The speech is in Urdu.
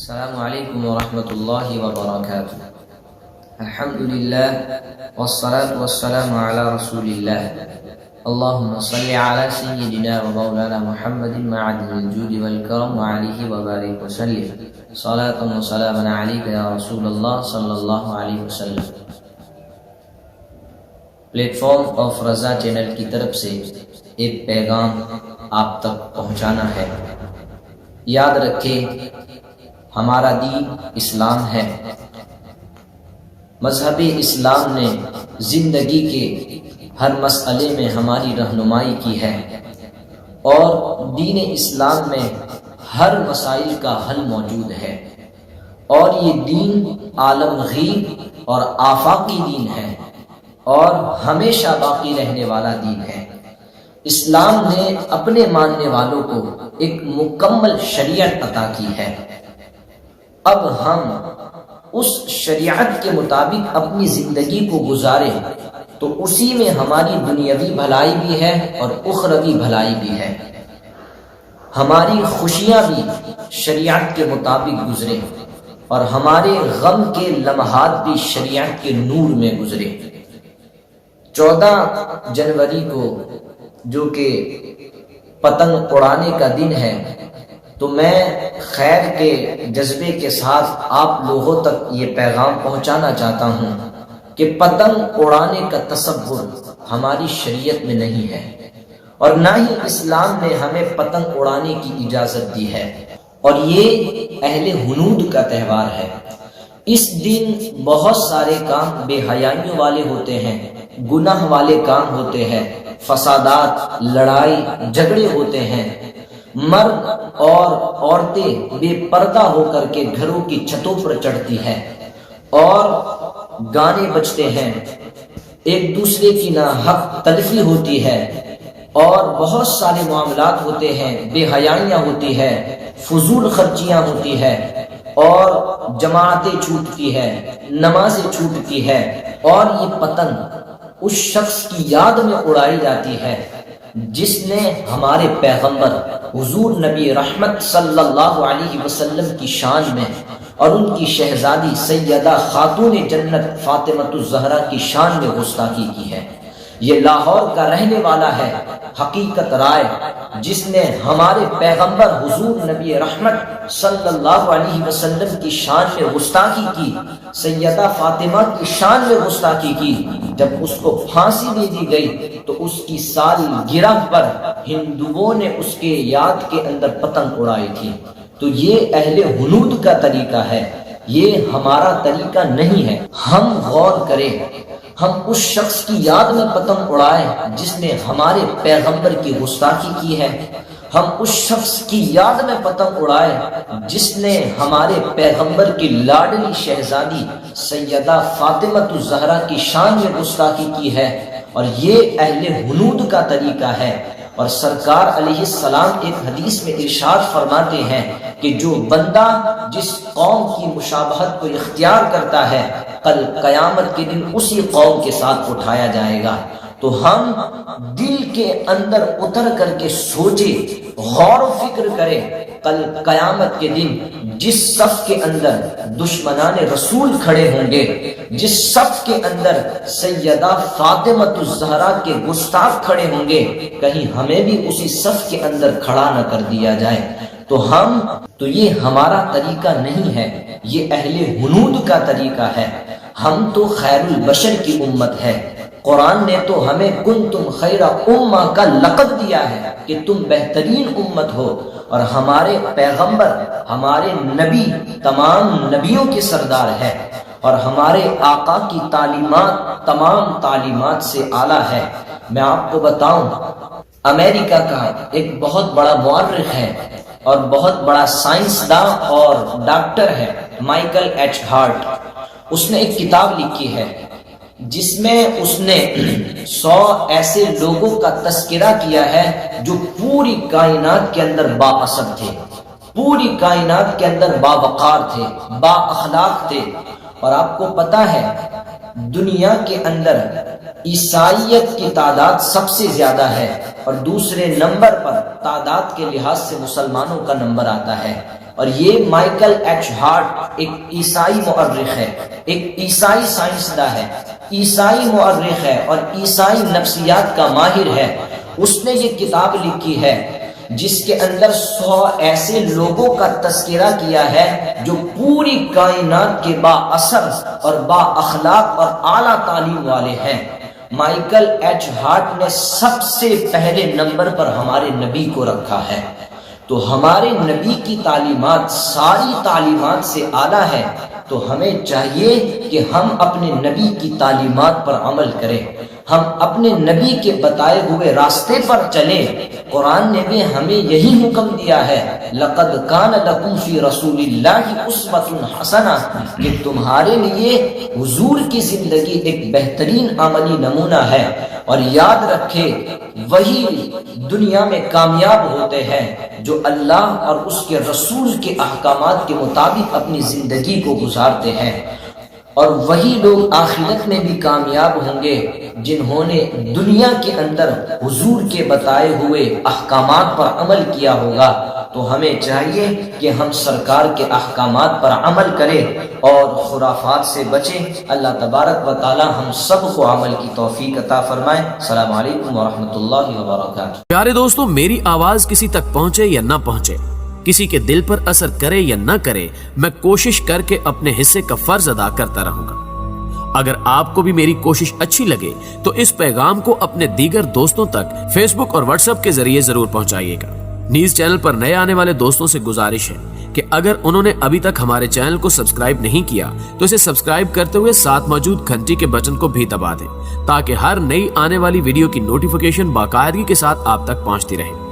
السلام علیکم ورحمۃ اللہ وبرکاتہ۔ الحمد للہ والصلاة والسلام علی رسول اللہ، اللہم صلی علی سیدنا و مولانا محمد معدن الجود والکرم وعلیہ وبارک وسلم، صلاۃ و سلام علیک یا رسول اللہ صلی اللہ علیہ وسلم۔ Plate form of Raza channel کی طرف سے ایک پیغام آپ تک پہنچانا ہے۔ یاد رکھیں، ہمارا دین اسلام ہے۔ مذہب اسلام نے زندگی کے ہر مسئلے میں ہماری رہنمائی کی ہے، اور دین اسلام میں ہر مسائل کا حل موجود ہے، اور یہ دین عالمگیر اور آفاقی دین ہے، اور ہمیشہ باقی رہنے والا دین ہے۔ اسلام نے اپنے ماننے والوں کو ایک مکمل شریعت عطا کی ہے۔ اب ہم اس شریعت کے مطابق اپنی زندگی کو گزاریں تو اسی میں ہماری دنیاوی بھلائی بھی ہے اور اخروی بھلائی بھی ہے۔ ہماری خوشیاں بھی شریعت کے مطابق گزریں، اور ہمارے غم کے لمحات بھی شریعت کے نور میں گزرے۔ 14 جنوری کو جو کہ پتنگ اڑانے کا دن ہے، تو میں خیر کے جذبے کے ساتھ آپ لوگوں تک یہ پیغام پہنچانا چاہتا ہوں کہ پتنگ اڑانے کا تصور ہماری شریعت میں نہیں ہے، اور نہ ہی اسلام نے ہمیں پتنگ اڑانے کی اجازت دی ہے، اور یہ اہل ہنود کا تہوار ہے۔ اس دن بہت سارے کام بے حیائیوں والے ہوتے ہیں، گناہ والے کام ہوتے ہیں، فسادات، لڑائی جھگڑے ہوتے ہیں، مرد اور عورتیں بے پردہ ہو کر کے گھروں کی چھتوں پر چڑھتی ہے، اور گانے بجتے ہیں، ایک دوسرے کی ناحق تلفی ہوتی ہے، اور بہت سارے معاملات ہوتے ہیں، بے حیائیاں ہوتی ہے، فضول خرچیاں ہوتی ہے، اور جماعتیں چھوٹتی ہے، نمازیں چھوٹتی ہے، اور یہ پتنگ اس شخص کی یاد میں اڑائی جاتی ہے جس نے ہمارے پیغمبر حضور نبی رحمت صلی اللہ علیہ وسلم کی شان میں اور ان کی شہزادی سیدہ خاتون جنت فاطمہ الزہرا کی شان میں گستاخی کی ہے۔ یہ لاہور کا رہنے والا ہے حقیقت رائے، جس نے ہمارے پیغمبر حضور نبی رحمت صلی اللہ علیہ وسلم کی شان میں گستاخی کی، سیدہ فاطمہ کی شان میں گستاخی کی۔ جب اس کو پھانسی دے دی گئی تو اس کی سالگرہ پر ہندوؤں نے اس کے یاد کے اندر پتنگ اڑائی تھی۔ تو یہ اہل ہنود کا طریقہ ہے، یہ ہمارا طریقہ نہیں ہے۔ ہم غور کریں، ہم اس شخص کی یاد میں پتنگ اڑائیں جس نے ہمارے پیغمبر کی گستاخی کی ہے، ہم اس شخص کی یاد میں پتنگ اڑائیں جس نے ہمارے پیغمبر کی لاڈلی شہزادی سیدہ فاطمہ الزہرا کی شان میں گستاخی کی ہے، اور یہ اہل ہنود کا طریقہ ہے۔ اور سرکار علیہ السلام ایک حدیث میں ارشاد فرماتے ہیں کہ جو بندہ جس قوم کی مشابہت کو اختیار کرتا ہے، کل قیامت کے دن اسی قوم کے ساتھ اٹھایا جائے گا۔ تو ہم دل کے اندر اتر کر کے سوچے، غور و فکر کریں، کل قیامت کے دن جس صف کے اندر دشمنان رسول کھڑے ہوں گے، جس صف کے اندر سیدہ فاطمہ الزہرا کے گستاخ کھڑے ہوں گے، کہیں ہمیں بھی اسی صف کے اندر کھڑا نہ کر دیا جائے۔ تو یہ ہمارا طریقہ نہیں ہے، یہ اہل ہنود کا طریقہ ہے۔ ہم تو خیر البشر کی امت ہے۔ قرآن نے تو ہمیں کنتم خیر امہ کا لقب دیا ہے کہ تم بہترین امت ہو، اور ہمارے پیغمبر، ہمارے نبی تمام نبیوں کے سردار ہے، اور ہمارے آقا کی تعلیمات تمام تعلیمات سے اعلیٰ ہے۔ میں آپ کو بتاؤں، امریکہ کا ایک بہت بڑا مورخ ہے اور بہت بڑا سائنسداں اور ڈاکٹر ہے، مائیکل ایچ ہارٹ۔ اس نے ایک کتاب لکھی ہے جس میں اس نے 100 ایسے لوگوں کا تذکرہ کیا ہے جو پوری کائنات کے اندر با اثر تھے، پوری کائنات کے اندر باوقار تھے، با اخلاق تھے۔ اور آپ کو پتا ہے دنیا کے اندر عیسائیت کی تعداد سب سے زیادہ ہے، اور دوسرے نمبر پر تعداد کے لحاظ سے مسلمانوں کا نمبر آتا ہے۔ اور یہ مائیکل ایچ ہارٹ ایک عیسائی مورخ ہے، ایک عیسائی سائنسداں ہے، عیسائی مورخ ہے اور عیسائی نفسیات کا ماہر ہے۔ اس نے یہ کتاب لکھی ہے جس کے اندر 100 ایسے لوگوں کا تذکرہ کیا ہے جو پوری کائنات کے با اثر اور با اخلاق اور اعلیٰ تعلیم والے ہیں۔ مائیکل ایچ ہارٹ نے سب سے پہلے نمبر پر ہمارے نبی کو رکھا ہے۔ تو ہمارے نبی کی تعلیمات ساری تعلیمات سے اعلیٰ ہے، تو ہمیں چاہیے کہ ہم اپنے نبی کی تعلیمات پر عمل کریں، ہم اپنے نبی کے بتائے ہوئے راستے پر چلیں۔ قرآن نے بھی ہمیں یہی حکم دیا ہے، لَقَدْ كَانَ لَكُمْ فِي رَسُولِ اللَّهِ أُسْوَةٌ حَسَنَةٌ، کہ تمہارے لیے حضور کی زندگی ایک بہترین عملی نمونہ ہے۔ اور یاد رکھے وہی دنیا میں کامیاب ہوتے ہیں جو اللہ اور اس کے رسول کے احکامات کے مطابق اپنی زندگی کو گزارتے ہیں، اور وہی لوگ آخرت میں بھی کامیاب ہوں گے جنہوں نے دنیا کے اندر حضور کے بتائے ہوئے احکامات پر عمل کیا ہوگا۔ تو ہمیں چاہیے کہ ہم سرکار کے احکامات پر عمل کریں اور خرافات سے بچیں۔ اللہ تبارک و تعالی ہم سب کو عمل کی توفیق عطا فرمائے۔ السلام علیکم ورحمۃ اللہ وبرکاتہ۔ پیارے دوستوں، میری آواز کسی تک پہنچے یا نہ پہنچے، کسی کے دل پر اثر کرے یا نہ کرے، میں کوشش کر کے اپنے حصے کا فرض ادا کرتا رہوں گا۔ اگر آپ کو بھی میری کوشش اچھی لگے تو اس پیغام کو اپنے دیگر دوستوں تک فیس بک اور واٹس ایپ کے ذریعے ضرور پہنچائیے گا۔ نیز چینل پر نئے آنے والے دوستوں سے گزارش ہے کہ اگر انہوں نے ابھی تک ہمارے چینل کو سبسکرائب نہیں کیا تو اسے سبسکرائب کرتے ہوئے ساتھ موجود گھنٹی کے بٹن کو بھی دبا دیں تاکہ ہر نئی آنے والی ویڈیو کی نوٹیفیکیشن باقاعدگی کے ساتھ آپ تک پہنچتی رہے۔